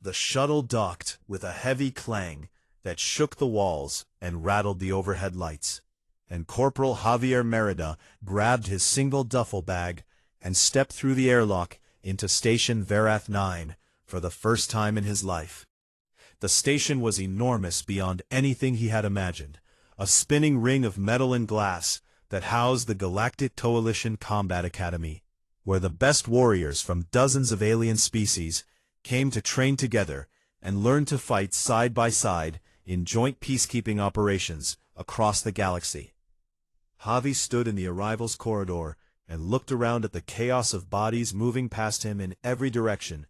The shuttle docked with a heavy clang that shook the walls and rattled the overhead lights, and Corporal Javier Merida grabbed his single duffel bag and stepped through the airlock into Station Verath 9 for the first time in his life. The station was enormous beyond anything he had imagined, a spinning ring of metal and glass that housed the Galactic Coalition Combat Academy, where the best warriors from dozens of alien species came to train together and learn to fight side by side in joint peacekeeping operations across the galaxy. Javi stood in the arrivals corridor and looked around at the chaos of bodies moving past him in every direction,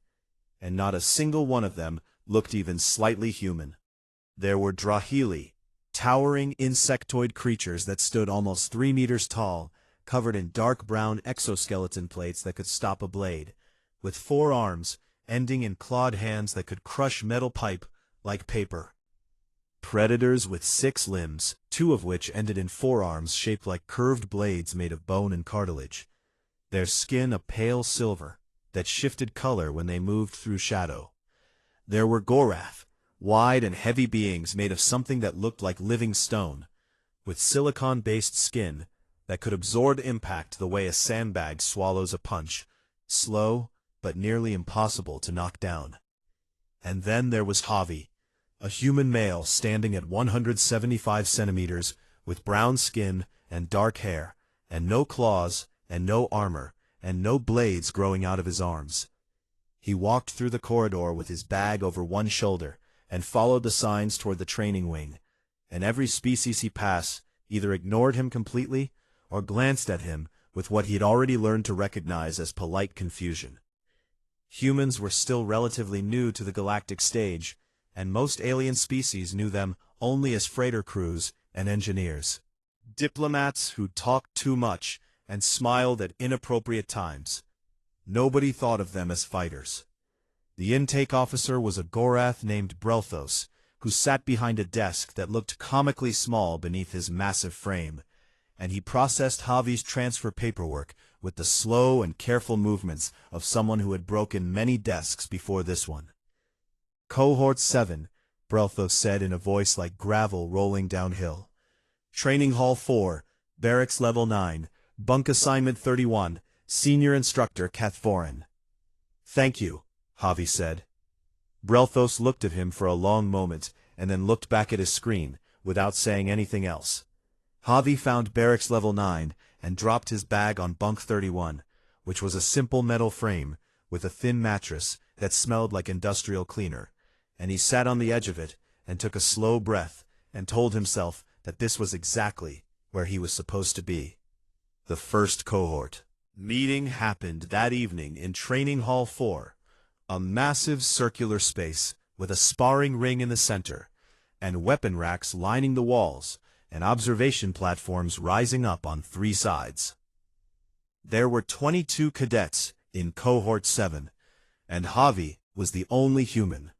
and not a single one of them looked even slightly human. There were Drahili, towering insectoid creatures that stood almost 3 meters tall, covered in dark brown exoskeleton plates that could stop a blade, with 4 arms, ending in clawed hands that could crush metal pipe like paper. Predators with 6 limbs, 2 of which ended in forearms shaped like curved blades made of bone and cartilage, their skin a pale silver that shifted color when they moved through shadow. There were Gorath, wide and heavy beings made of something that looked like living stone, with silicon-based skin that could absorb impact the way a sandbag swallows a punch, slow but nearly impossible to knock down. And then there was Javi, a human male standing at 175 centimeters, with brown skin and dark hair, and no claws, and no armor, and no blades growing out of his arms. He walked through the corridor with his bag over one shoulder, and followed the signs toward the training wing, and every species he passed either ignored him completely or glanced at him with what he had already learned to recognize as polite confusion. Humans were still relatively new to the galactic stage, and most alien species knew them only as freighter crews and engineers. Diplomats who talked too much and smiled at inappropriate times. Nobody thought of them as fighters. The intake officer was a Gorath named Brelthos, who sat behind a desk that looked comically small beneath his massive frame, and he processed Javi's transfer paperwork with the slow and careful movements of someone who had broken many desks before this one. Cohort 7, Brelthos said in a voice like gravel rolling downhill. Training Hall 4, Barracks Level 9, Bunk Assignment 31, Senior Instructor Catforan. Thank you, Javi said. Brelthos looked at him for a long moment and then looked back at his screen without saying anything else. Javi found Barracks Level 9 and dropped his bag on Bunk 31, which was a simple metal frame with a thin mattress that smelled like industrial cleaner, and he sat on the edge of it and took a slow breath and told himself that this was exactly where he was supposed to be. The first cohort meeting happened that evening in Training Hall 4, a massive circular space with a sparring ring in the center, and weapon racks lining the walls, and observation platforms rising up on 3 sides. There were 22 cadets in Cohort 7, and Javi was the only human.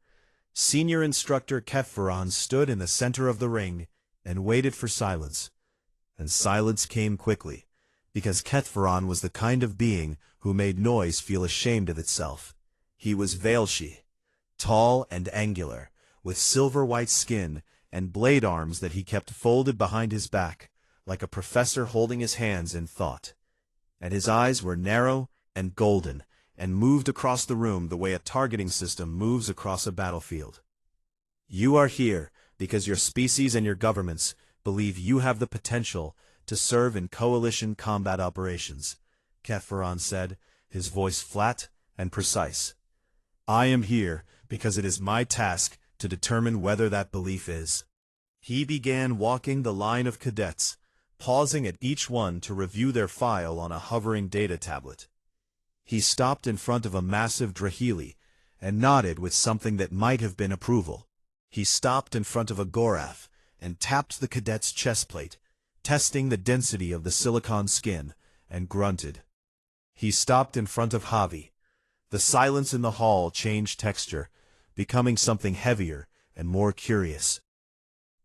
Senior Instructor Catforan stood in the center of the ring and waited for silence. And silence came quickly, because Catforan was the kind of being who made noise feel ashamed of itself. He was Veilshi, tall and angular, with silver-white skin and blade arms that he kept folded behind his back, like a professor holding his hands in thought. And his eyes were narrow and golden, and moved across the room the way a targeting system moves across a battlefield. You are here because your species and your governments believe you have the potential to serve in coalition combat operations, Catforan said, his voice flat and precise. I am here because it is my task to determine whether that belief is. He began walking the line of cadets, pausing at each one to review their file on a hovering data tablet. He stopped in front of a massive Drahili and nodded with something that might have been approval. He stopped in front of a Gorath and tapped the cadet's chest plate, testing the density of the silicon skin, and grunted. He stopped in front of Javi. The silence in the hall changed texture, becoming something heavier and more curious.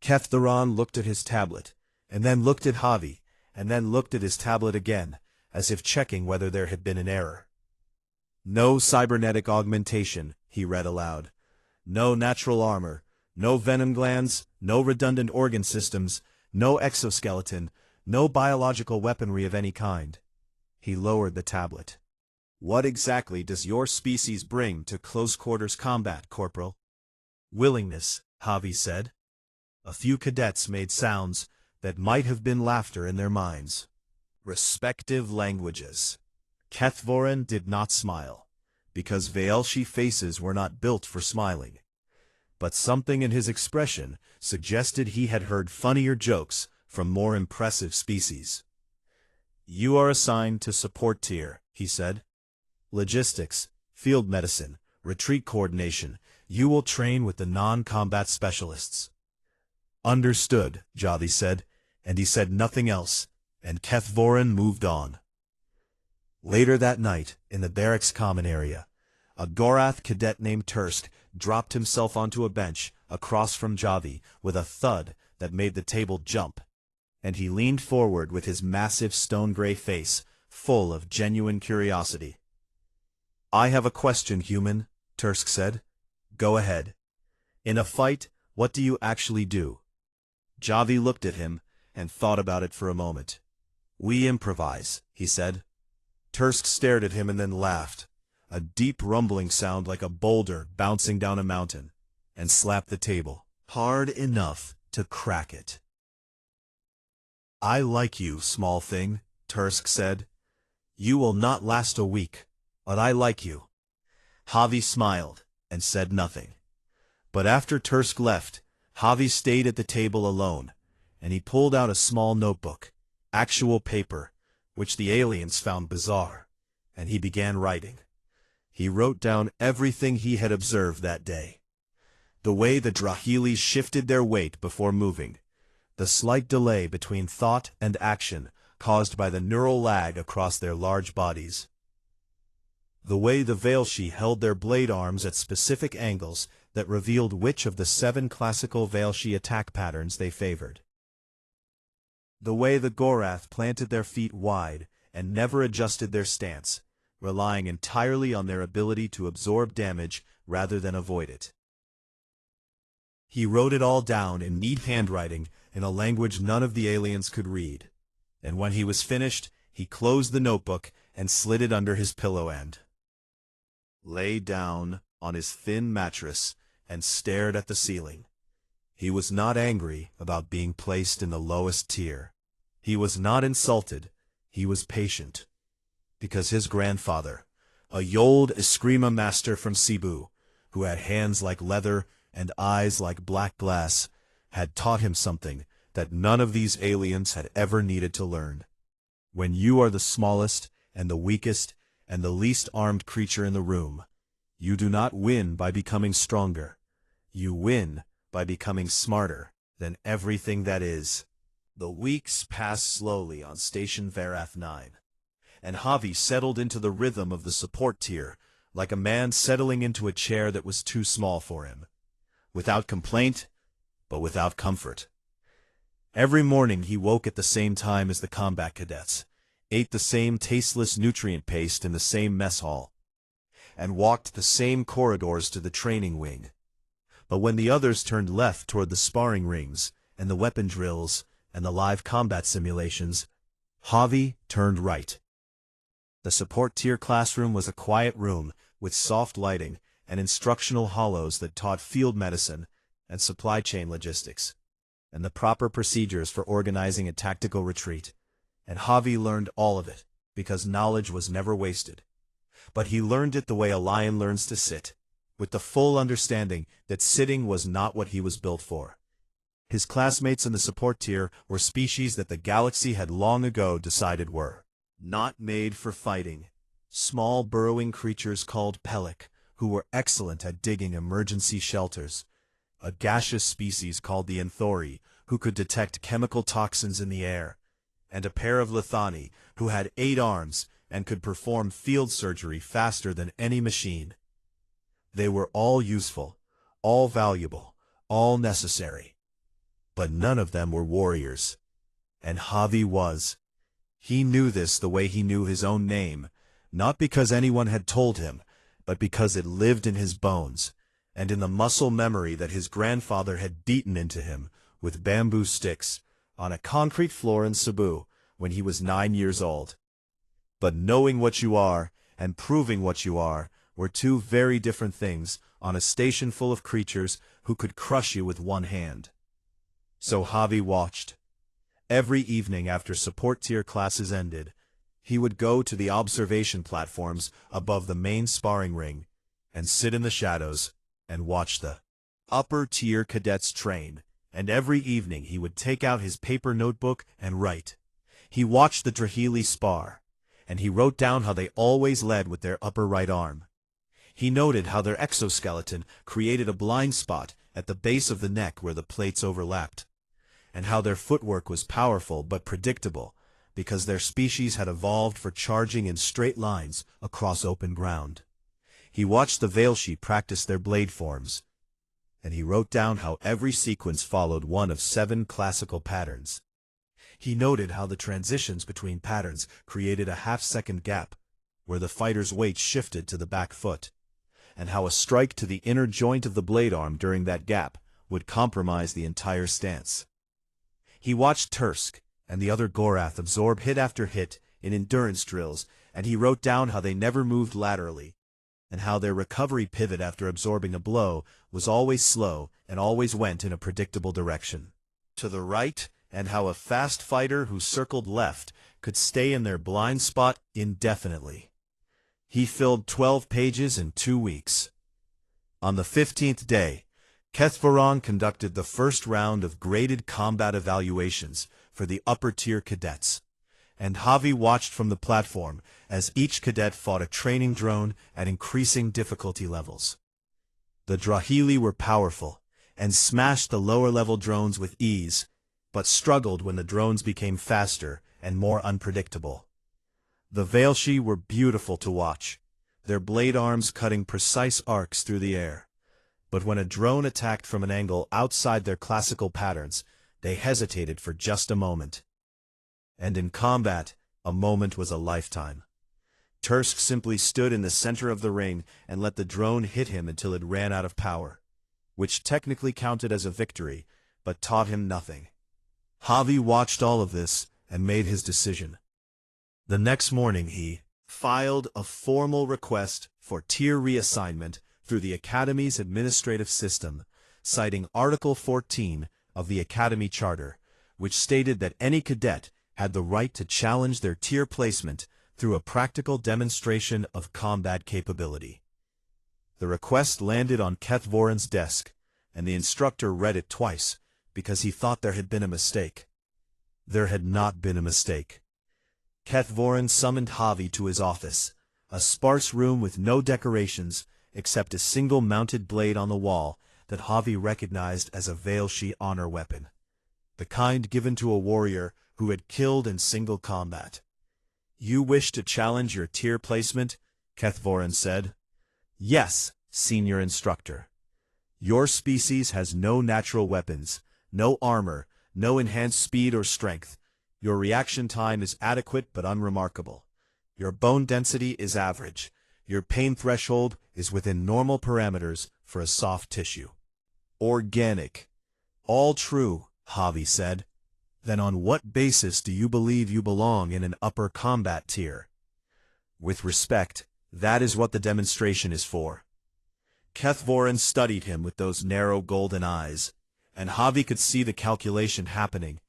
Catforan looked at his tablet, and then looked at Javi, and then looked at his tablet again, as if checking whether there had been an error. No cybernetic augmentation, he read aloud. No natural armor, no venom glands, no redundant organ systems, no exoskeleton, no biological weaponry of any kind. He lowered the tablet. What exactly does your species bring to close-quarters combat, Corporal? Willingness, Javi said. A few cadets made sounds that might have been laughter in their minds. Respective languages. Kethvorin did not smile, because Veelshi faces were not built for smiling. But something in his expression suggested he had heard funnier jokes from more impressive species. You are assigned to support tier, he said. Logistics, field medicine, retreat coordination. You will train with the non-combat specialists. Understood, Javi said, and he said nothing else, and Kethvorin moved on. Later that night, in the barracks common area, a Gorath cadet named Tursk dropped himself onto a bench across from Javi with a thud that made the table jump, and he leaned forward with his massive stone-gray face full of genuine curiosity. I have a question, human, Tursk said. Go ahead. In a fight, what do you actually do? Javi looked at him and thought about it for a moment. We improvise, he said. Tursk stared at him and then laughed, a deep rumbling sound like a boulder bouncing down a mountain, and slapped the table, hard enough to crack it. I like you, small thing, Tursk said. You will not last a week, but I like you. Javi smiled and said nothing. But after Tursk left, Javi stayed at the table alone, and he pulled out a small notebook, actual paper, which the aliens found bizarre, and he began writing. He wrote down everything he had observed that day. The way the Drahilis shifted their weight before moving, the slight delay between thought and action caused by the neural lag across their large bodies, the way the Veelshi held their blade arms at specific angles that revealed which of the 7 classical Veelshi attack patterns they favored, the way the Gorath planted their feet wide and never adjusted their stance, relying entirely on their ability to absorb damage rather than avoid it. He wrote it all down in neat handwriting in a language none of the aliens could read, and when he was finished, he closed the notebook and slid it under his pillow end. Lay down on his thin mattress and stared at the ceiling. He was not angry about being placed in the lowest tier. He was not insulted. He was patient. Because his grandfather, a Yold Eskrima master from Cebu, who had hands like leather and eyes like black glass, had taught him something that none of these aliens had ever needed to learn. When you are the smallest and the weakest and the least armed creature in the room, you do not win by becoming stronger. You win by becoming smarter than everything that is. The weeks passed slowly on Station Varath 9, and Javi settled into the rhythm of the support tier, like a man settling into a chair that was too small for him. Without complaint, but without comfort. Every morning he woke at the same time as the combat cadets, ate the same tasteless nutrient paste in the same mess hall, and walked the same corridors to the training wing. But when the others turned left toward the sparring rings, and the weapon drills, and the live combat simulations, Javi turned right. The support tier classroom was a quiet room with soft lighting and instructional hollows that taught field medicine and supply chain logistics, and the proper procedures for organizing a tactical retreat. And Javi learned all of it, because knowledge was never wasted. But he learned it the way a lion learns to sit, with the full understanding that sitting was not what he was built for. His classmates in the support tier were species that the galaxy had long ago decided were not made for fighting. Small burrowing creatures called Pelek, who were excellent at digging emergency shelters. A gaseous species called the Anthori, who could detect chemical toxins in the air. And a pair of Lithani, who had 8 arms and could perform field surgery faster than any machine. They were all useful, all valuable, all necessary. But none of them were warriors. And Javi was. He knew this the way he knew his own name, not because anyone had told him, but because it lived in his bones, and in the muscle memory that his grandfather had beaten into him with bamboo sticks on a concrete floor in Cebu when he was 9 years old. But knowing what you are and proving what you are were two very different things on a station full of creatures who could crush you with one hand. So Javi watched. Every evening after support tier classes ended, he would go to the observation platforms above the main sparring ring and sit in the shadows and watch the upper tier cadets train, and every evening he would take out his paper notebook and write. He watched the Drahili spar, and he wrote down how they always led with their upper right arm. He noted how their exoskeleton created a blind spot at the base of the neck where the plates overlapped, and how their footwork was powerful but predictable because their species had evolved for charging in straight lines across open ground. He watched the Veilshi practice their blade forms, and he wrote down how every sequence followed one of 7 classical patterns. He noted how the transitions between patterns created a half-second gap where the fighter's weight shifted to the back foot, and how a strike to the inner joint of the blade arm during that gap would compromise the entire stance. He watched Tursk and the other Gorath absorb hit after hit in endurance drills, and he wrote down how they never moved laterally, and how their recovery pivot after absorbing a blow was always slow and always went in a predictable direction to the right, and how a fast fighter who circled left could stay in their blind spot indefinitely. He filled 12 pages in 2 weeks. On the 15th day, Kethvaron conducted the first round of graded combat evaluations for the upper-tier cadets, and Javi watched from the platform as each cadet fought a training drone at increasing difficulty levels. The Drahili were powerful and smashed the lower-level drones with ease, but struggled when the drones became faster and more unpredictable. The Veilshi were beautiful to watch, their blade arms cutting precise arcs through the air. But when a drone attacked from an angle outside their classical patterns, they hesitated for just a moment. And in combat, a moment was a lifetime. Tursk simply stood in the center of the ring and let the drone hit him until it ran out of power, which technically counted as a victory, but taught him nothing. Javi watched all of this and made his decision. The next morning he filed a formal request for tier reassignment through the Academy's administrative system, citing Article 14 of the Academy Charter, which stated that any cadet had the right to challenge their tier placement through a practical demonstration of combat capability. The request landed on Kethvaron's desk, and the instructor read it twice because he thought there had been a mistake. There had not been a mistake. Kethvaron summoned Javi to his office, a sparse room with no decorations except a single mounted blade on the wall that Javi recognized as a Veilshi honor weapon, the kind given to a warrior who had killed in single combat. "You wish to challenge your tier placement?" Kethvaron said. "Yes, senior instructor. Your species has no natural weapons, no armor, no enhanced speed or strength. Your reaction time is adequate but unremarkable. Your bone density is average. Your pain threshold is within normal parameters for a soft tissue. Organic. All true," Javi said. "Then on what basis do you believe you belong in an upper combat tier?" "With respect, that is what the demonstration is for." Kethvaron studied him with those narrow golden eyes, and Javi could see the calculation happening.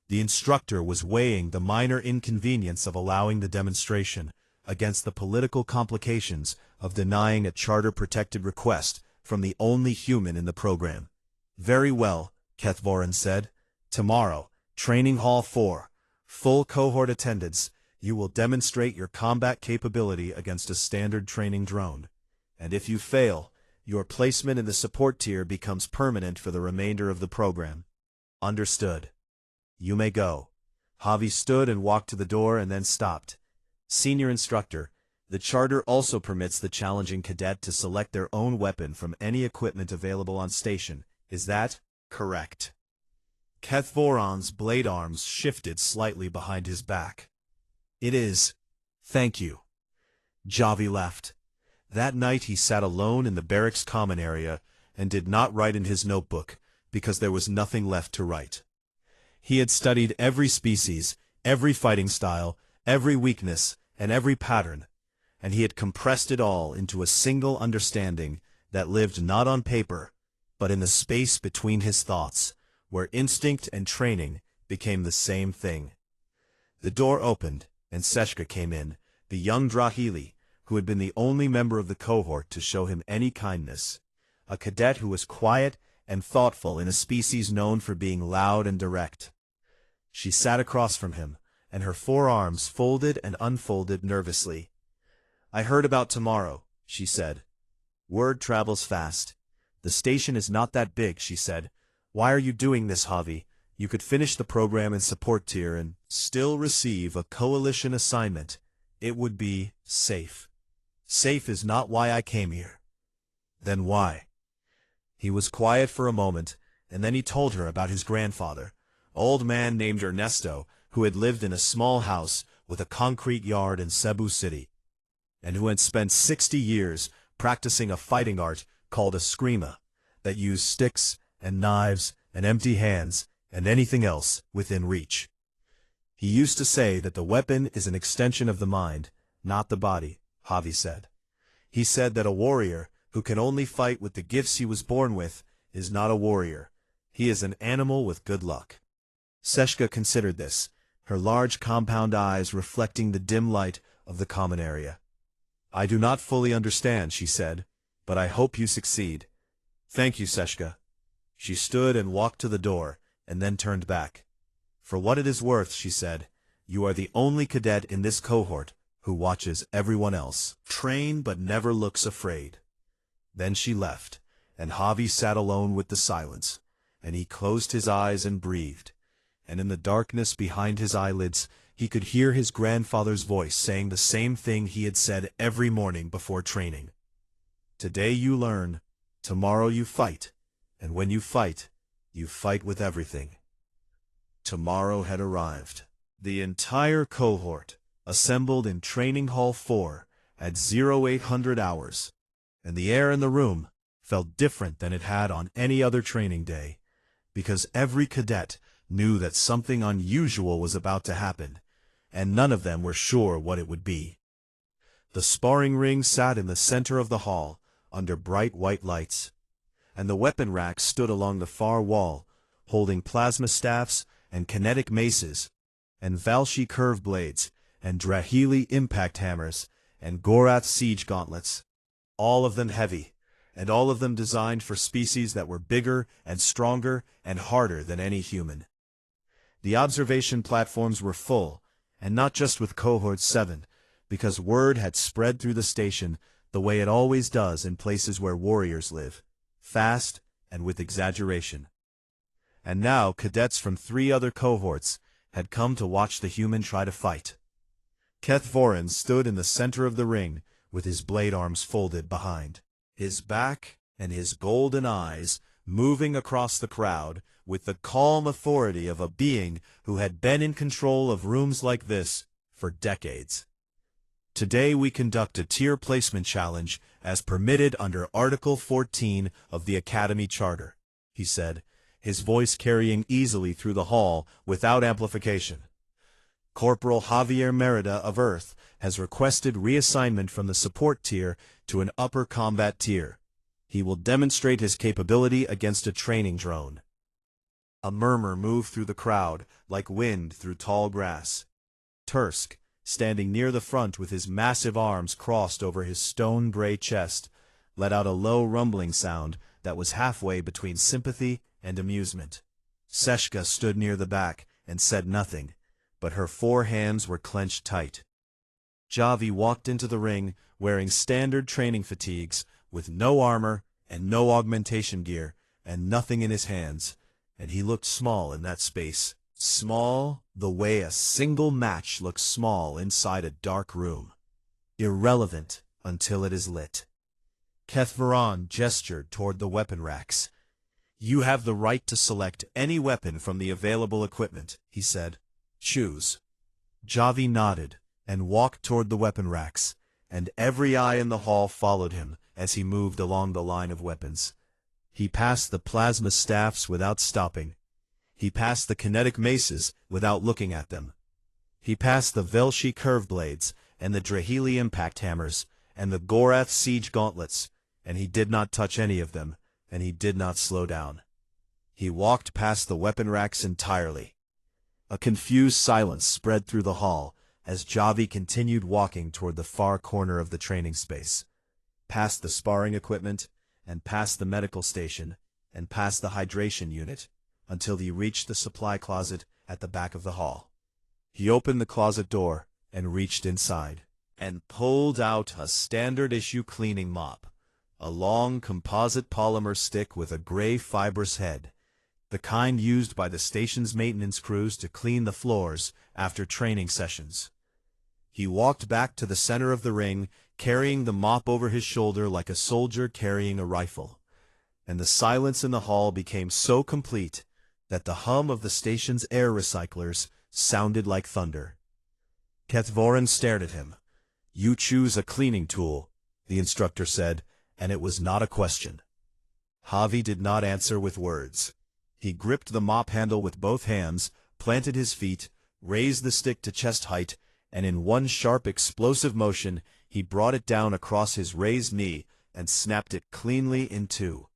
The instructor was weighing the minor inconvenience of allowing the demonstration against the political complications of denying a charter-protected request from the only human in the program. "Very well," Kethvaron said. "Tomorrow, Training Hall 4, full cohort attendance, you will demonstrate your combat capability against a standard training drone. And if you fail, your placement in the support tier becomes permanent for the remainder of the program." "Understood. You may go." Javi stood and walked to the door and then stopped. "Senior instructor, the charter also permits the challenging cadet to select their own weapon from any equipment available on station. Is that correct?" Kethvaron's blade arms shifted slightly behind his back. "It is. Thank you." Javi left. That night he sat alone in the barracks common area, and did not write in his notebook, because there was nothing left to write. He had studied every species, every fighting style, every weakness, and every pattern, and he had compressed it all into a single understanding that lived not on paper, but in the space between his thoughts, where instinct and training became the same thing. The door opened, and Seshka came in, the young Drahili, who had been the only member of the cohort to show him any kindness, a cadet who was quiet and thoughtful in a species known for being loud and direct. She sat across from him, and her forearms folded and unfolded nervously. "I heard about tomorrow," she said. "Word travels fast. The station is not that big," she said. "Why are you doing this, Javi? You could finish the program in support tier and still receive a coalition assignment. It would be safe." "Safe is not why I came here." "Then why?" He was quiet for a moment, and then he told her about his grandfather, an old man named Ernesto, who had lived in a small house with a concrete yard in Cebu City, and who had spent 60 years practicing a fighting art called eskrima, that used sticks and knives and empty hands and anything else within reach. He used to say that the weapon is an extension of the mind, not the body, Javi said. He said that a warrior who can only fight with the gifts he was born with is not a warrior. He is an animal with good luck. Seshka considered this, her large compound eyes reflecting the dim light of the common area. "I do not fully understand," she said, "but I hope you succeed." "Thank you, Seshka." She stood and walked to the door, and then turned back. "For what it is worth," she said, "you are the only cadet in this cohort who watches everyone else train but never looks afraid." Then she left, and Javi sat alone with the silence, and he closed his eyes and breathed, and in the darkness behind his eyelids he could hear his grandfather's voice saying the same thing he had said every morning before training. "Today you learn, tomorrow you fight, and when you fight with everything." Tomorrow had arrived. The entire cohort assembled in Training Hall 4 at 0800 hours, and the air in the room felt different than it had on any other training day, because every cadet knew that something unusual was about to happen, and none of them were sure what it would be. The sparring ring sat in the center of the hall, under bright white lights, and the weapon racks stood along the far wall, holding plasma staffs and kinetic maces, and Valshi curve blades, and Drahili impact hammers, and Gorath siege gauntlets, all of them heavy, and all of them designed for species that were bigger and stronger and harder than any human. The observation platforms were full, and not just with Cohort 7, because word had spread through the station the way it always does in places where warriors live, fast and with exaggeration. And now cadets from 3 other cohorts had come to watch the human try to fight. Keth Vorin stood in the center of the ring with his blade arms folded behind, his back and his golden eyes moving across the crowd with the calm authority of a being who had been in control of rooms like this for decades. "Today we conduct a tier placement challenge as permitted under Article 14 of the Academy Charter," he said, his voice carrying easily through the hall without amplification. "Corporal Javier Merida of Earth has requested reassignment from the support tier to an upper combat tier. He will demonstrate his capability against a training drone." A murmur moved through the crowd like wind through tall grass. Tursk, standing near the front with his massive arms crossed over his stone-gray chest, let out a low rumbling sound that was halfway between sympathy and amusement. Seshka stood near the back and said nothing, but her 4 hands were clenched tight. Javi walked into the ring wearing standard training fatigues, with no armor and no augmentation gear, and nothing in his hands, and he looked small in that space. Small the way a single match looks small inside a dark room. Irrelevant until it is lit. Keth Varan gestured toward the weapon racks. "You have the right to select any weapon from the available equipment," he said. "Choose." Javi nodded and walked toward the weapon racks, and every eye in the hall followed him as he moved along the line of weapons. He passed the plasma staffs without stopping. He passed the kinetic maces without looking at them. He passed the Velshi curve blades, and the Drahili impact hammers, and the Gorath siege gauntlets, and he did not touch any of them, and he did not slow down. He walked past the weapon racks entirely. A confused silence spread through the hall as Javi continued walking toward the far corner of the training space, past the sparring equipment, and past the medical station, and past the hydration unit, until he reached the supply closet at the back of the hall. He opened the closet door and reached inside, and pulled out a standard-issue cleaning mop, a long composite polymer stick with a gray fibrous head, the kind used by the station's maintenance crews to clean the floors after training sessions. He walked back to the center of the ring, carrying the mop over his shoulder like a soldier carrying a rifle, and the silence in the hall became so complete that the hum of the station's air recyclers sounded like thunder. Kethvorin stared at him. "You choose a cleaning tool," the instructor said, and it was not a question. Javi did not answer with words. He gripped the mop handle with both hands, planted his feet, raised the stick to chest height, and in one sharp explosive motion he brought it down across his raised knee and snapped it cleanly in two.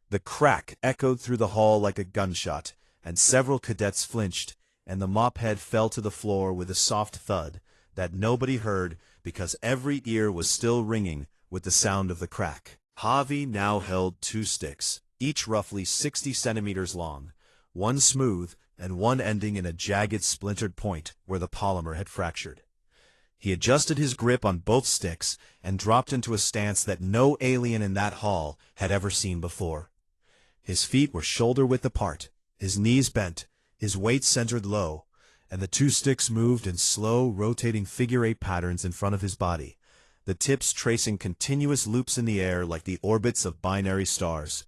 The crack echoed through the hall like a gunshot, and several cadets flinched, and the mop head fell to the floor with a soft thud that nobody heard because every ear was still ringing with the sound of the crack. Javi now held two sticks, each roughly 60 centimeters long, one smooth and one ending in a jagged splintered point where the polymer had fractured. He adjusted his grip on both sticks and dropped into a stance that no alien in that hall had ever seen before. His feet were shoulder-width apart, his knees bent, his weight centered low, and the two sticks moved in slow, rotating figure-8 patterns in front of his body, the tips tracing continuous loops in the air like the orbits of binary stars.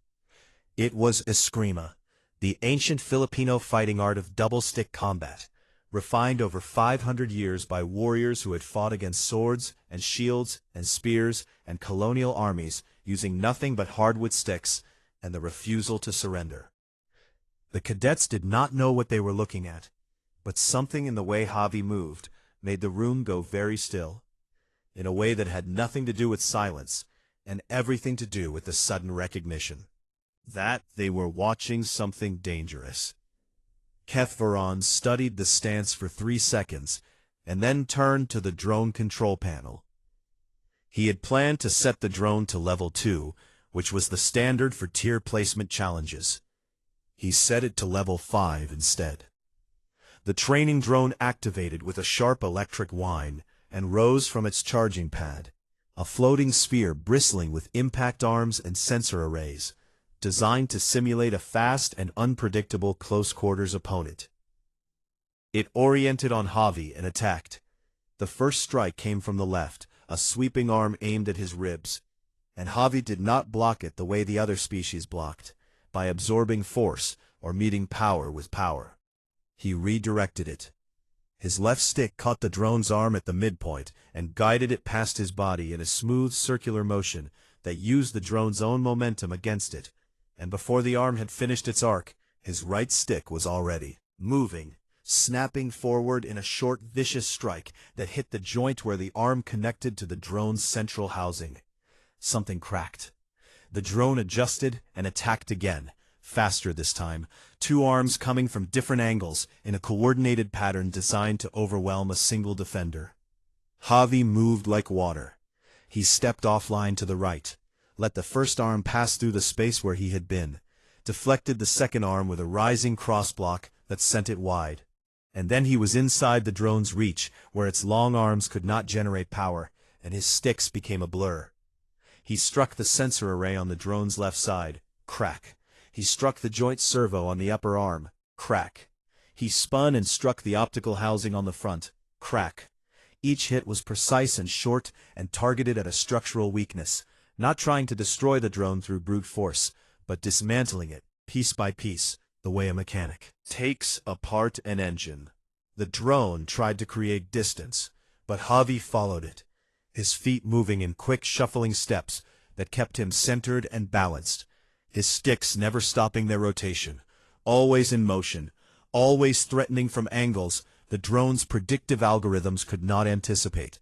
It was eskrima, the ancient Filipino fighting art of double-stick combat, refined over 500 years by warriors who had fought against swords and shields and spears and colonial armies using nothing but hardwood sticks and the refusal to surrender. The cadets did not know what they were looking at, but something in the way Javi moved made the room go very still, in a way that had nothing to do with silence and everything to do with the sudden recognition that they were watching something dangerous. Kethvorin studied the stance for 3 seconds and then turned to the drone control panel. He had planned to set the drone to level 2, which was the standard for tier placement challenges. He set it to level 5 instead. The training drone activated with a sharp electric whine and rose from its charging pad, a floating sphere bristling with impact arms and sensor arrays, designed to simulate a fast and unpredictable close-quarters opponent. It oriented on Javi and attacked. The first strike came from the left, a sweeping arm aimed at his ribs, and Javi did not block it the way the other species blocked, by absorbing force or meeting power with power. He redirected it. His left stick caught the drone's arm at the midpoint and guided it past his body in a smooth circular motion that used the drone's own momentum against it, and before the arm had finished its arc, his right stick was already moving, snapping forward in a short, vicious strike that hit the joint where the arm connected to the drone's central housing. Something cracked. The drone adjusted and attacked again, faster this time, two arms coming from different angles in a coordinated pattern designed to overwhelm a single defender. Javi moved like water. He stepped offline to the right, let the first arm pass through the space where he had been, deflected the second arm with a rising cross-block that sent it wide. And then he was inside the drone's reach, where its long arms could not generate power, and his sticks became a blur. He struck the sensor array on the drone's left side, crack. He struck the joint servo on the upper arm, crack. He spun and struck the optical housing on the front, crack. Each hit was precise and short and targeted at a structural weakness, not trying to destroy the drone through brute force, but dismantling it, piece by piece, the way a mechanic takes apart an engine. The drone tried to create distance, but Javi followed it, his feet moving in quick shuffling steps that kept him centered and balanced, his sticks never stopping their rotation, always in motion, always threatening from angles the drone's predictive algorithms could not anticipate,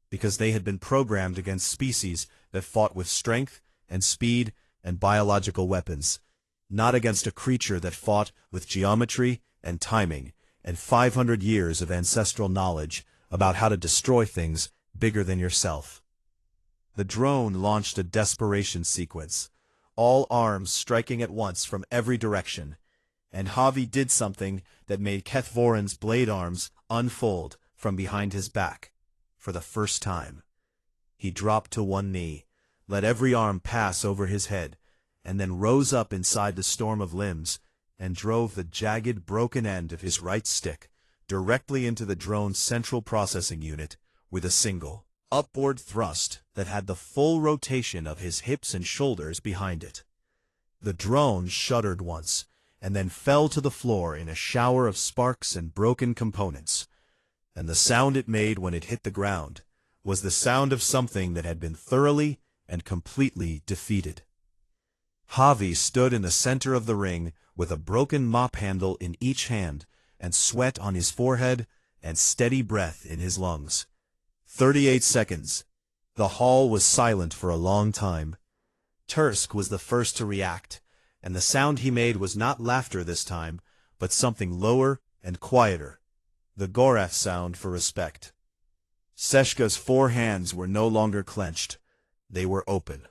because they had been programmed against species that fought with strength and speed and biological weapons, not against a creature that fought with geometry and timing and 500 years of ancestral knowledge about how to destroy things bigger than yourself. The drone launched a desperation sequence, all arms striking at once from every direction, and Javi did something that made Kethvorin's blade arms unfold from behind his back for the first time. He dropped to one knee, let every arm pass over his head, and then rose up inside the storm of limbs and drove the jagged, broken end of his right stick directly into the drone's central processing unit with a single, upward thrust that had the full rotation of his hips and shoulders behind it. The drone shuddered once, and then fell to the floor in a shower of sparks and broken components, and the sound it made when it hit the ground was the sound of something that had been thoroughly and completely defeated. Javi stood in the center of the ring with a broken mop handle in each hand and sweat on his forehead and steady breath in his lungs. 38 seconds. The hall was silent for a long time. Tursk was the first to react, and the sound he made was not laughter this time, but something lower and quieter, the Gorath sound for respect. Seshka's 4 hands were no longer clenched. They were open.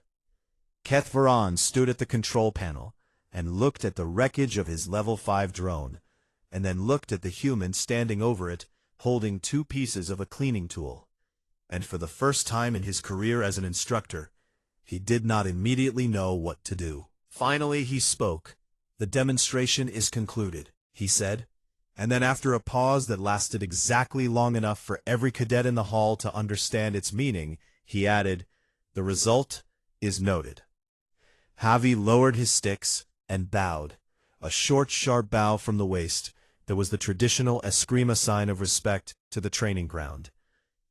Kethvorin stood at the control panel and looked at the wreckage of his level 5 drone, and then looked at the human standing over it, holding 2 pieces of a cleaning tool. And for the first time in his career as an instructor, he did not immediately know what to do. Finally he spoke. "The demonstration is concluded," he said, and then after a pause that lasted exactly long enough for every cadet in the hall to understand its meaning, he added, "The result is noted." Javi lowered his sticks and bowed, a short, sharp bow from the waist that was the traditional Eskrima sign of respect to the training ground,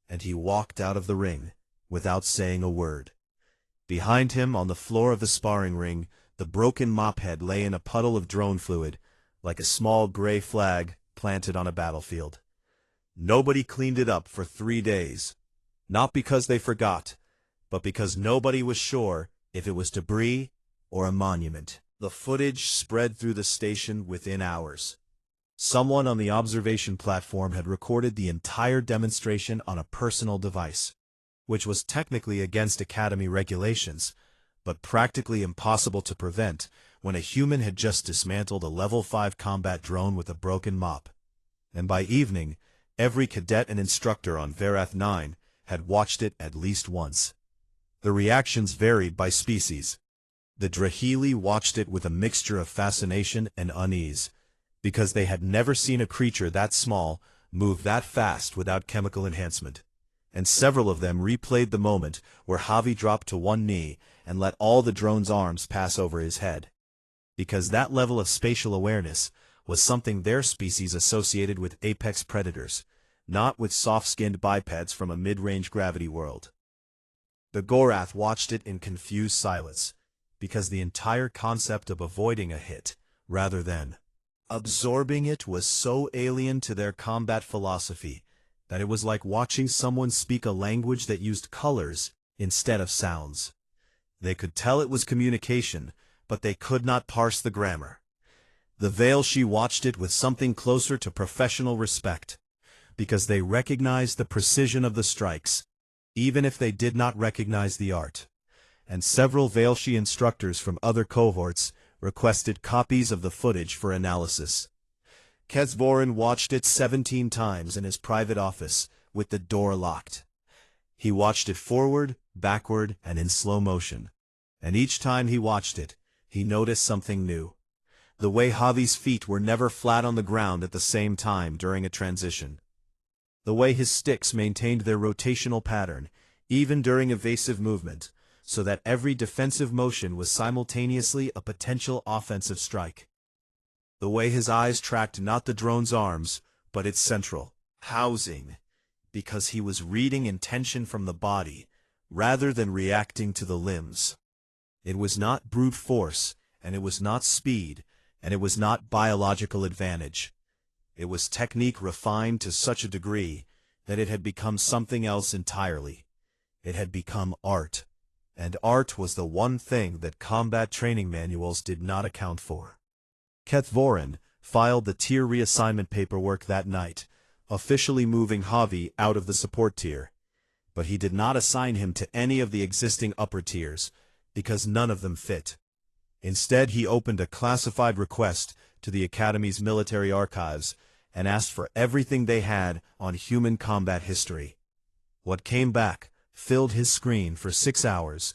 and he walked out of the ring without saying a word. Behind him, on the floor of the sparring ring, the broken mop head lay in a puddle of drone fluid, like a small gray flag planted on a battlefield. Nobody cleaned it up for 3 days, not because they forgot, but because nobody was sure if it was debris or a monument. The footage spread through the station within hours. Someone on the observation platform had recorded the entire demonstration on a personal device, which was technically against Academy regulations, but practically impossible to prevent when a human had just dismantled a level 5 combat drone with a broken mop. And by evening, every cadet and instructor on Verath 9 had watched it at least once. The reactions varied by species. The Drahili watched it with a mixture of fascination and unease, because they had never seen a creature that small move that fast without chemical enhancement. And several of them replayed the moment where Javi dropped to one knee and let all the drone's arms pass over his head, because that level of spatial awareness was something their species associated with apex predators, not with soft-skinned bipeds from a mid-range gravity world. The Gorath watched it in confused silence, because the entire concept of avoiding a hit, rather than absorbing it, was so alien to their combat philosophy that it was like watching someone speak a language that used colors instead of sounds. They could tell it was communication, but they could not parse the grammar. The Veilshi watched it with something closer to professional respect, because they recognized the precision of the strikes, even if they did not recognize the art. And several Veilshi instructors from other cohorts requested copies of the footage for analysis. Kethvorin watched it 17 times in his private office, with the door locked. He watched it forward, backward, and in slow motion. And each time he watched it, he noticed something new. The way Javi's feet were never flat on the ground at the same time during a transition. The way his sticks maintained their rotational pattern, even during evasive movement, so that every defensive motion was simultaneously a potential offensive strike. The way his eyes tracked not the drone's arms, but its central housing, because he was reading intention from the body, rather than reacting to the limbs. It was not brute force, and it was not speed, and it was not biological advantage. It was technique refined to such a degree that it had become something else entirely. It had become art, and art was the one thing that combat training manuals did not account for. Kethvoran filed the tier reassignment paperwork that night, officially moving Javi out of the support tier. But he did not assign him to any of the existing upper tiers, because none of them fit. Instead, he opened a classified request to the Academy's military archives and asked for everything they had on human combat history. What came back filled his screen for 6 hours.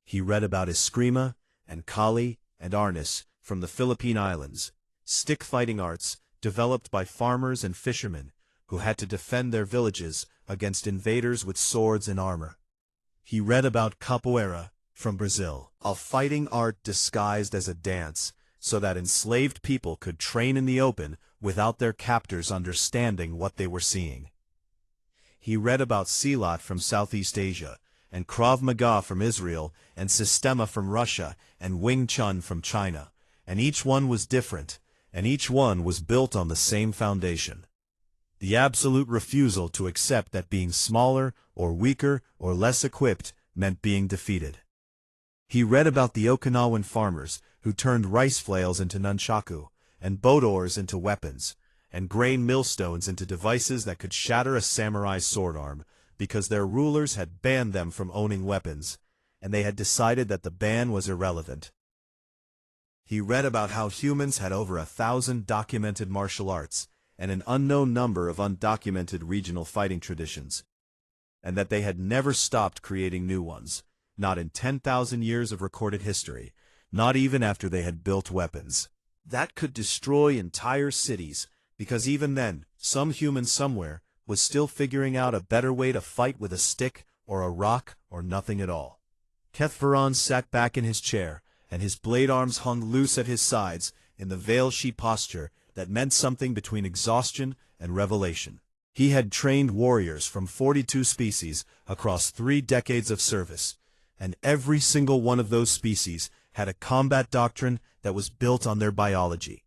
He read about Eskrima and Kali and Arnis from the Philippine Islands, stick fighting arts developed by farmers and fishermen who had to defend their villages against invaders with swords and armor. He read about capoeira from Brazil, a fighting art disguised as a dance so that enslaved people could train in the open without their captors understanding what they were seeing. He read about Silat from Southeast Asia, and Krav Maga from Israel, and Sistema from Russia, and Wing Chun from China, and each one was different, and each one was built on the same foundation. The absolute refusal to accept that being smaller, or weaker, or less equipped meant being defeated. He read about the Okinawan farmers who turned rice flails into nunchaku, and boat oars into weapons, and grain millstones into devices that could shatter a samurai's sword arm, because their rulers had banned them from owning weapons, and they had decided that the ban was irrelevant. He read about how humans had over 1,000 documented martial arts, and an unknown number of undocumented regional fighting traditions, and that they had never stopped creating new ones, not in 10,000 years of recorded history, not even after they had built weapons that could destroy entire cities, because even then, some human somewhere was still figuring out a better way to fight with a stick or a rock or nothing at all. Kethvoran sat back in his chair, and his blade arms hung loose at his sides in the veil-she posture that meant something between exhaustion and revelation. He had trained warriors from 42 species across 3 decades of service, and every single one of those species had a combat doctrine that was built on their biology.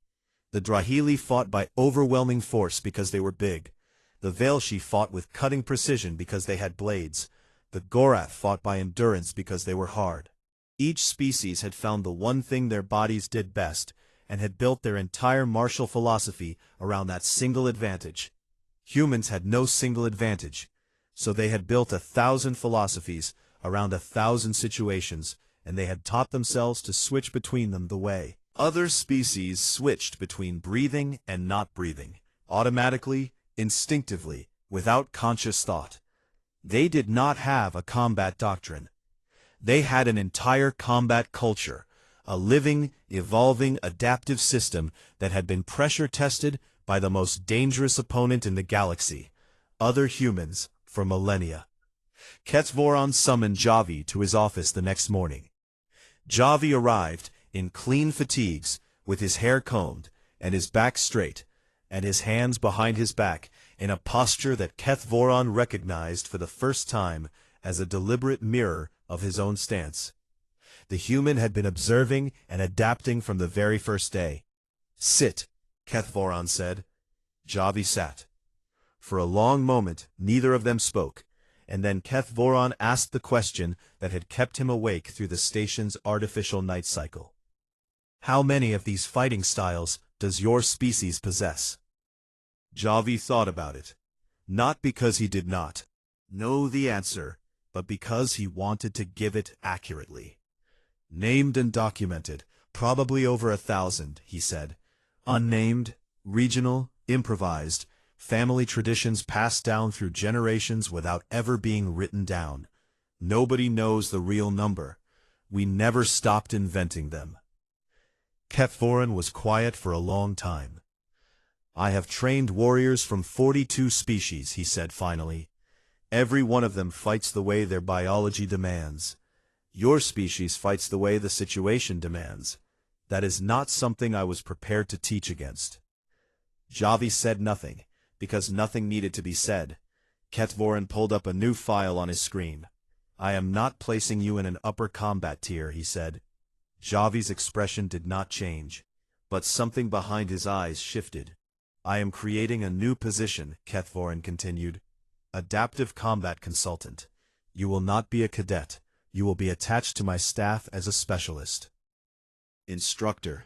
The Drahili fought by overwhelming force because they were big. The Veilshi fought with cutting precision because they had blades. The Gorath fought by endurance because they were hard. Each species had found the one thing their bodies did best, and had built their entire martial philosophy around that single advantage. Humans had no single advantage, so they had built 1,000 philosophies around 1,000 situations, and they had taught themselves to switch between them the way other species switched between breathing and not breathing, automatically, instinctively, without conscious thought. They did not have a combat doctrine. They had an entire combat culture, a living, evolving, adaptive system that had been pressure-tested by the most dangerous opponent in the galaxy, other humans, for millennia. Kethvoran summoned Javi to his office the next morning. Javi arrived in clean fatigues, with his hair combed, and his back straight, and his hands behind his back, in a posture that Kethvoran recognized for the first time as a deliberate mirror of his own stance. The human had been observing and adapting from the very first day. "Sit," Kethvoran said. Javi sat. For a long moment, neither of them spoke, and then Kethvoran asked the question that had kept him awake through the station's artificial night cycle. "How many of these fighting styles does your species possess?" Javi thought about it, not because he did not know the answer, but because he wanted to give it accurately. "Named and documented, probably over 1,000, he said. "Unnamed, regional, improvised, family traditions passed down through generations without ever being written down. Nobody knows the real number. We never stopped inventing them." Kethvoran was quiet for a long time. "I have trained warriors from 42 species," he said finally. "Every one of them fights the way their biology demands. Your species fights the way the situation demands. That is not something I was prepared to teach against." Javi said nothing, because nothing needed to be said. Kethvoran pulled up a new file on his screen. "I am not placing you in an upper combat tier," he said. Javi's expression did not change, but something behind his eyes shifted. I am creating a new position, Kethvorin continued. Adaptive Combat Consultant. You will not be a cadet. You will be attached to my staff as a specialist. Instructor.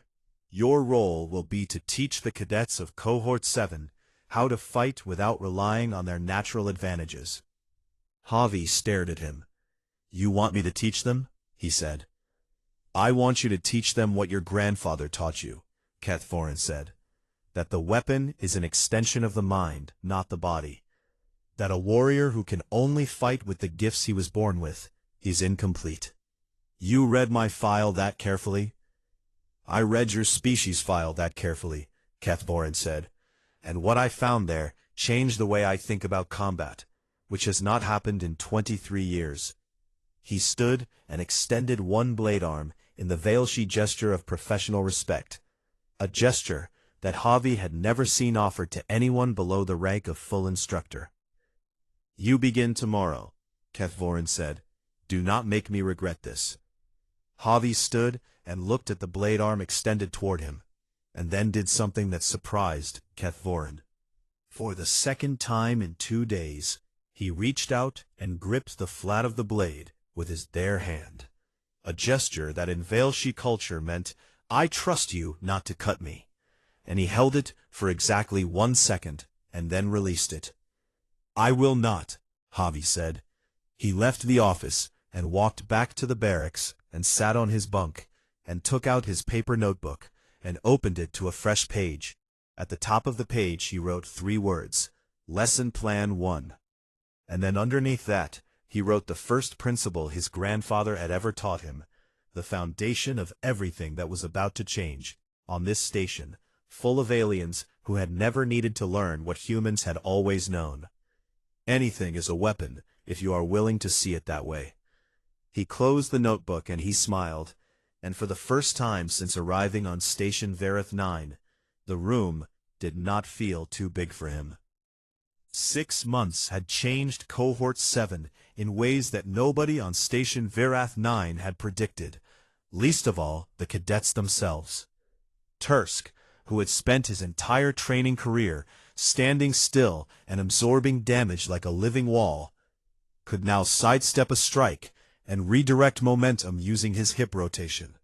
Your role will be to teach the cadets of Cohort 7 how to fight without relying on their natural advantages. Javi stared at him. You want me to teach them? He said. I want you to teach them what your grandfather taught you, Kethvorin said. That the weapon is an extension of the mind, not the body. That a warrior who can only fight with the gifts he was born with is incomplete. You read my file that carefully? I read your species file that carefully, Kethvorin said. And what I found there changed the way I think about combat, which has not happened in 23 years. He stood and extended one blade arm in the Veilshi gesture of professional respect, a gesture that Javi had never seen offered to anyone below the rank of full instructor. You begin tomorrow, Kethvorin said. Do not make me regret this. Javi stood and looked at the blade arm extended toward him, and then did something that surprised Kethvorin. For the second time in 2 days, he reached out and gripped the flat of the blade with his bare hand, a gesture that in Veilshi culture meant, I trust you not to cut me, and he held it for exactly 1 second and then released it. I will not, Javi said. He left the office and walked back to the barracks and sat on his bunk and took out his paper notebook and opened it to a fresh page. At the top of the page he wrote 3 words, Lesson Plan 1. And then underneath that, he wrote the first principle his grandfather had ever taught him, the foundation of everything that was about to change, on this station, full of aliens who had never needed to learn what humans had always known. Anything is a weapon, if you are willing to see it that way. He closed the notebook and he smiled, and for the first time since arriving on Station Verith 9, the room did not feel too big for him. 6 months had changed Cohort 7 in ways that nobody on Station Verith 9 had predicted, least of all the cadets themselves. Tursk, who had spent his entire training career standing still and absorbing damage like a living wall, could now sidestep a strike and redirect momentum using his hip rotation,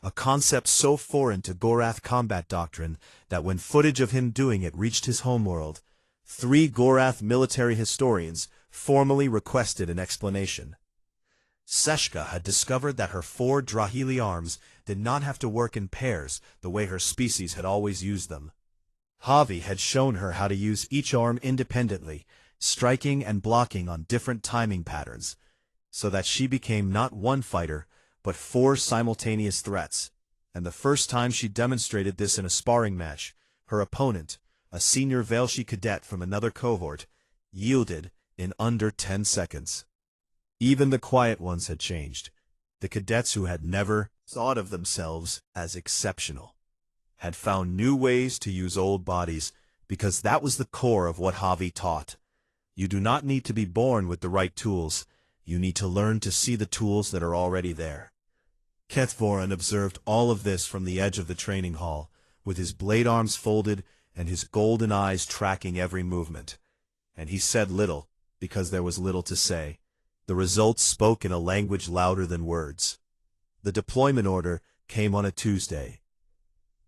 a concept so foreign to Gorath combat doctrine that when footage of him doing it reached his homeworld, 3 Gorath military historians formally requested an explanation. Seshka had discovered that her 4 Drahili arms did not have to work in pairs the way her species had always used them. Javi had shown her how to use each arm independently, striking and blocking on different timing patterns, so that she became not 1 fighter, but 4 simultaneous threats, and the first time she demonstrated this in a sparring match, her opponent, a senior Veilshi cadet from another cohort, yielded in under 10 seconds. Even the quiet ones had changed. The cadets who had never thought of themselves as exceptional had found new ways to use old bodies, because that was the core of what Javi taught. You do not need to be born with the right tools. You need to learn to see the tools that are already there. Kethvorin observed all of this from the edge of the training hall, with his blade arms folded and his golden eyes tracking every movement. And he said little, because there was little to say. The results spoke in a language louder than words. The deployment order came on a Tuesday.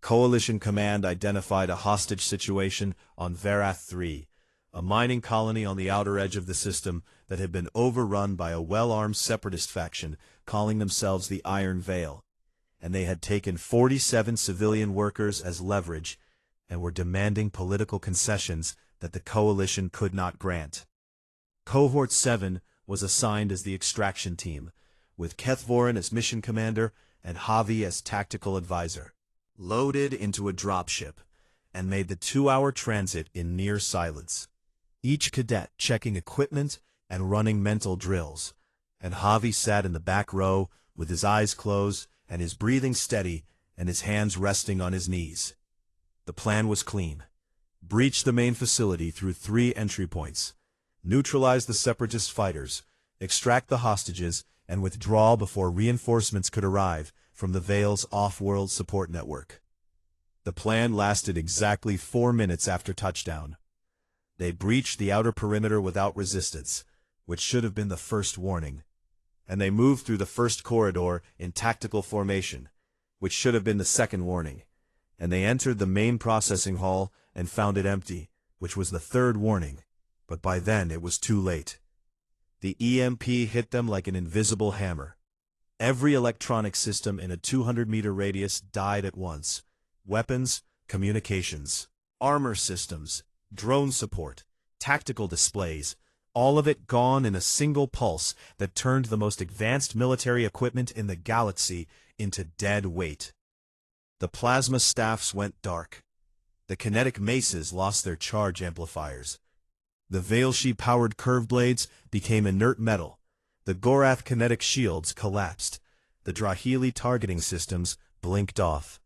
Coalition Command identified a hostage situation on Verath 3, a mining colony on the outer edge of the system that had been overrun by a well-armed separatist faction calling themselves the Iron Veil, and they had taken 47 civilian workers as leverage and were demanding political concessions that the coalition could not grant. Cohort 7 was assigned as the extraction team, with Kethvorin as mission commander and Javi as tactical advisor, loaded into a dropship, and made the 2-hour transit in near silence, each cadet checking equipment and running mental drills, and Javi sat in the back row with his eyes closed and his breathing steady and his hands resting on his knees. The plan was clean. Breach the main facility through 3 entry points, neutralize the separatist fighters, extract the hostages, and withdraw before reinforcements could arrive from the Veil's off-world support network. The plan lasted exactly 4 minutes after touchdown. They breached the outer perimeter without resistance, which should have been the first warning, and they moved through the first corridor in tactical formation, which should have been the second warning, and they entered the main processing hall and found it empty, which was the third warning, but by then it was too late. The EMP hit them like an invisible hammer. Every electronic system in a 200-meter radius died at once. Weapons, communications, armor systems, drone support, tactical displays, all of it gone in a single pulse that turned the most advanced military equipment in the galaxy into dead weight. The plasma staffs went dark. The kinetic maces lost their charge amplifiers. The Veilshi-powered curve blades became inert metal. The Gorath kinetic shields collapsed. The Drahili targeting systems blinked off.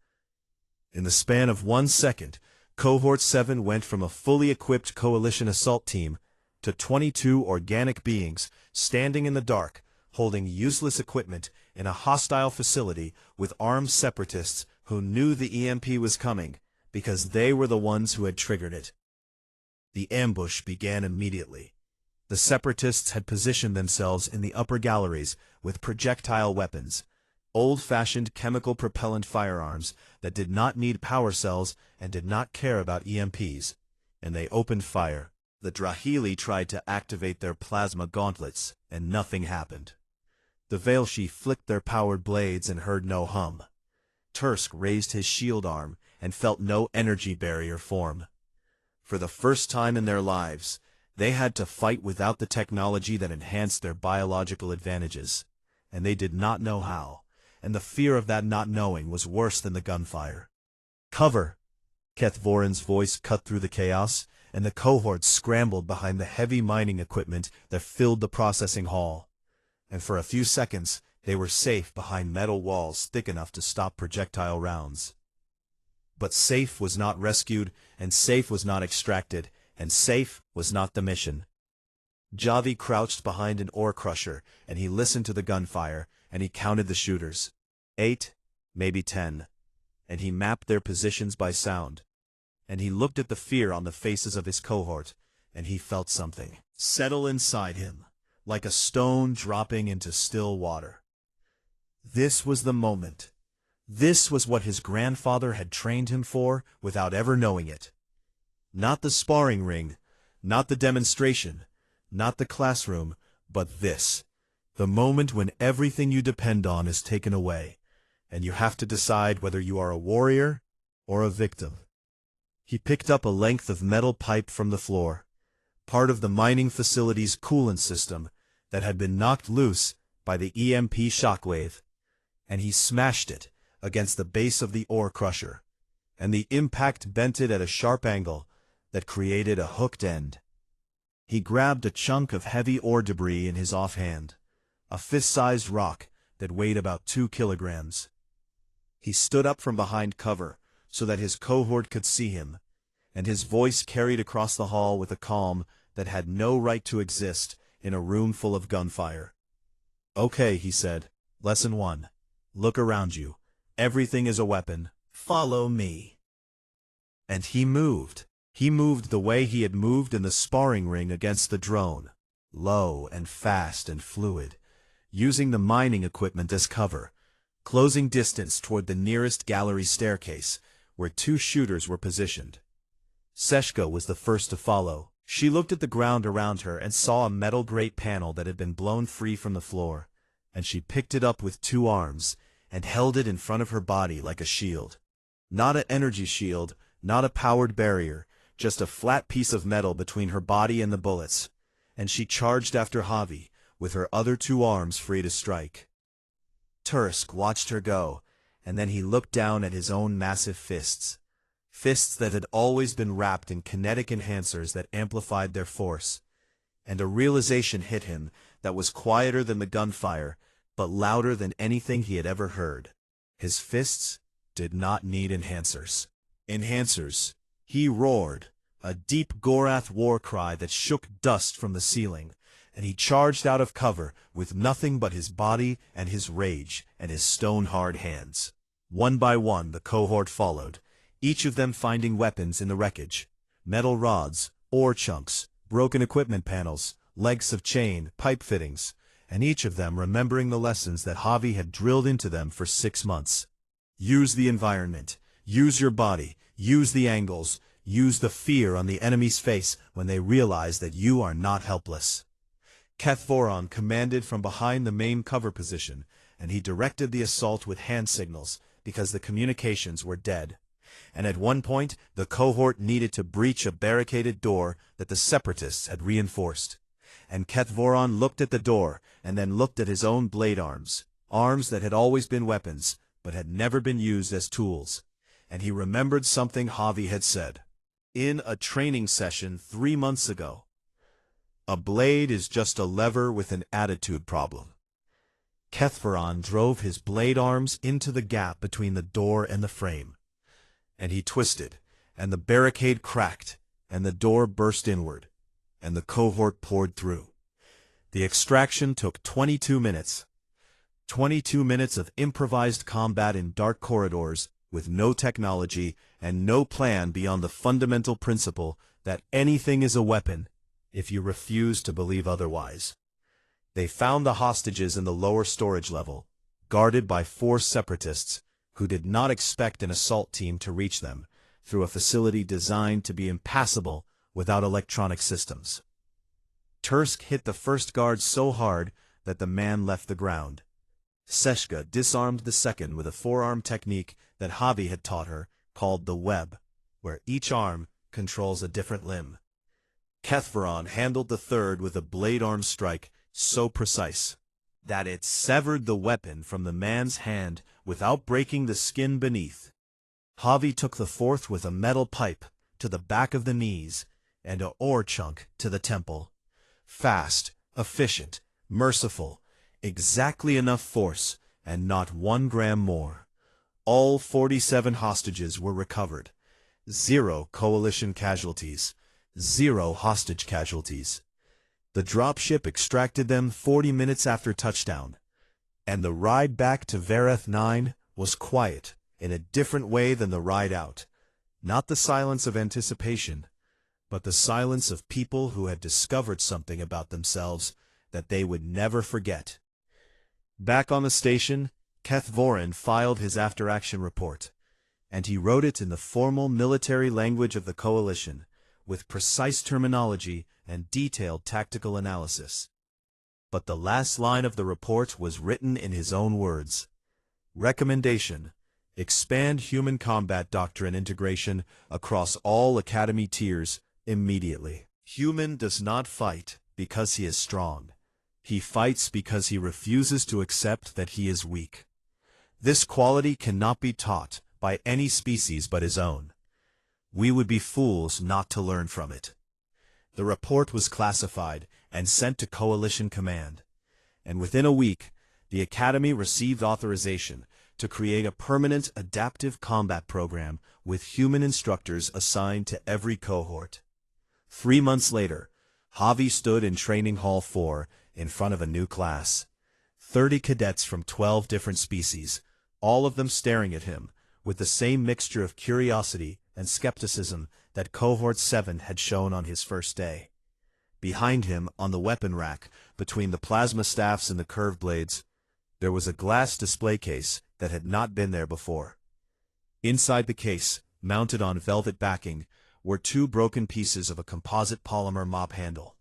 In the span of 1 second, Cohort 7 went from a fully equipped coalition assault team to 22 organic beings standing in the dark, holding useless equipment in a hostile facility with armed separatists who knew the EMP was coming because they were the ones who had triggered it. The ambush began immediately. The separatists had positioned themselves in the upper galleries with projectile weapons, old-fashioned chemical propellant firearms that did not need power cells and did not care about EMPs, and they opened fire. The Drahili tried to activate their plasma gauntlets, and nothing happened. The Veilshi flicked their powered blades and heard no hum. Tursk raised his shield arm and felt no energy barrier form. For the first time in their lives, they had to fight without the technology that enhanced their biological advantages, and they did not know how, and the fear of that not knowing was worse than the gunfire. "Cover!" Keth Voran's voice cut through the chaos, and the cohort scrambled behind the heavy mining equipment that filled the processing hall. And for a few seconds, they were safe behind metal walls thick enough to stop projectile rounds. But safe was not rescued, and safe was not extracted, and safe was not the mission. Javi crouched behind an ore crusher, and he listened to the gunfire, and he counted the shooters. 8, maybe 10. And he mapped their positions by sound. And he looked at the fear on the faces of his cohort, and he felt something settle inside him, like a stone dropping into still water. This was the moment. This was what his grandfather had trained him for without ever knowing it. Not the sparring ring, not the demonstration, not the classroom, but this. The moment when everything you depend on is taken away, and you have to decide whether you are a warrior or a victim. He picked up a length of metal pipe from the floor, part of the mining facility's coolant system that had been knocked loose by the EMP shockwave, and he smashed it against the base of the ore crusher, and the impact bent it at a sharp angle that created a hooked end. He grabbed a chunk of heavy ore debris in his offhand, a fist-sized rock that weighed about 2 kilograms. He stood up from behind cover so that his cohort could see him, and his voice carried across the hall with a calm that had no right to exist in a room full of gunfire. "Okay," he said. "Lesson 1. Look around you. Everything is a weapon. Follow me." And he moved. He moved the way he had moved in the sparring ring against the drone, low and fast and fluid, using the mining equipment as cover, closing distance toward the nearest gallery staircase, where 2 shooters were positioned. Seshka was the first to follow. She looked at the ground around her and saw a metal grate panel that had been blown free from the floor, and she picked it up with 2 arms and held it in front of her body like a shield. Not an energy shield, not a powered barrier, just a flat piece of metal between her body and the bullets, and she charged after Javi, with her other 2 arms free to strike. Tursk watched her go, and then he looked down at his own massive fists. Fists that had always been wrapped in kinetic enhancers that amplified their force, and a realization hit him that was quieter than the gunfire, but louder than anything he had ever heard. His fists did not need enhancers. Enhancers. He roared, a deep Gorath war cry that shook dust from the ceiling, and he charged out of cover with nothing but his body and his rage and his stone-hard hands. One by one the cohort followed, each of them finding weapons in the wreckage: metal rods, ore chunks, broken equipment panels, lengths of chain, pipe fittings, and each of them remembering the lessons that Javi had drilled into them for 6 months. Use the environment, use your body, use the angles, use the fear on the enemy's face when they realize that you are not helpless. Keth Voron commanded from behind the main cover position, and he directed the assault with hand signals because the communications were dead. And at one point, the cohort needed to breach a barricaded door that the separatists had reinforced. And Keth Voron looked at the door, and then looked at his own blade arms, arms that had always been weapons, but had never been used as tools. And he remembered something Javi had said in a training session 3 months ago. A blade is just a lever with an attitude problem. Keth Voron drove his blade arms into the gap between the door and the frame. And he twisted, and the barricade cracked, and the door burst inward, and the cohort poured through. The extraction took 22 minutes. 22 minutes of improvised combat in dark corridors with no technology and no plan beyond the fundamental principle that anything is a weapon if you refuse to believe otherwise. They found the hostages in the lower storage level, guarded by 4 separatists who did not expect an assault team to reach them through a facility designed to be impassable without electronic systems. Tursk hit the first guard so hard that the man left the ground. Seshka disarmed the second with a forearm technique that Javi had taught her, called the web, where each arm controls a different limb. Keth Voron handled the third with a blade arm strike so precise that it severed the weapon from the man's hand without breaking the skin beneath. Javi took the fourth with a metal pipe to the back of the knees and an ore chunk to the temple. Fast, efficient, merciful, exactly enough force, and not 1 gram more. All 47 hostages were recovered. 0 coalition casualties. 0 hostage casualties. The dropship extracted them 40 minutes after touchdown. And the ride back to Vareth 9 was quiet, in a different way than the ride out. Not the silence of anticipation, but the silence of people who had discovered something about themselves that they would never forget. Back on the station, Keth Voron filed his after-action report, and he wrote it in the formal military language of the Coalition, with precise terminology and detailed tactical analysis. But the last line of the report was written in his own words. Recommendation: expand human combat doctrine integration across all academy tiers immediately. Human does not fight because he is strong. He fights because he refuses to accept that he is weak. This quality cannot be taught by any species but his own. We would be fools not to learn from it. The report was classified and sent to Coalition Command, and within a week, the Academy received authorization to create a permanent adaptive combat program with human instructors assigned to every cohort. 3 months later, Javi stood in Training Hall 4 in front of a new class. 30 cadets from 12 different species, all of them staring at him with the same mixture of curiosity and skepticism that Cohort 7 had shown on his first day. Behind him, on the weapon rack, between the plasma staffs and the curved blades, there was a glass display case that had not been there before. Inside the case, mounted on velvet backing, were 2 broken pieces of a composite polymer mop handle.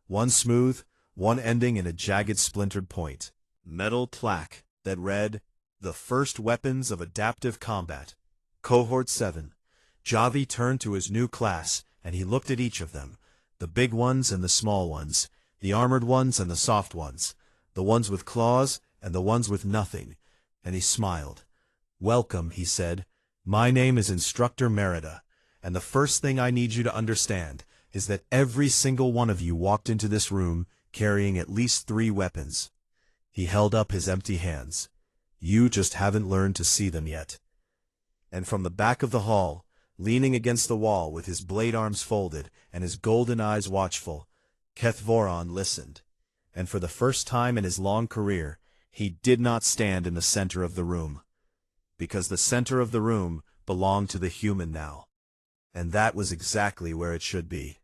One smooth, one ending in a jagged splintered point. Metal plaque that read, "The First Weapons of Adaptive Combat, Cohort 7. Javi turned to his new class, and he looked at each of them, the big ones and the small ones, the armored ones and the soft ones, the ones with claws and the ones with nothing, and he smiled. "Welcome," he said. "My name is Instructor Merida, and the first thing I need you to understand is that every single one of you walked into this room carrying at least 3 weapons. He held up his empty hands. You just haven't learned to see them yet." And from the back of the hall, leaning against the wall with his blade arms folded and his golden eyes watchful, Keth Voron listened. and for the first time in his long career, he did not stand in the center of the room. Because the center of the room belonged to the human now. And that was exactly where it should be.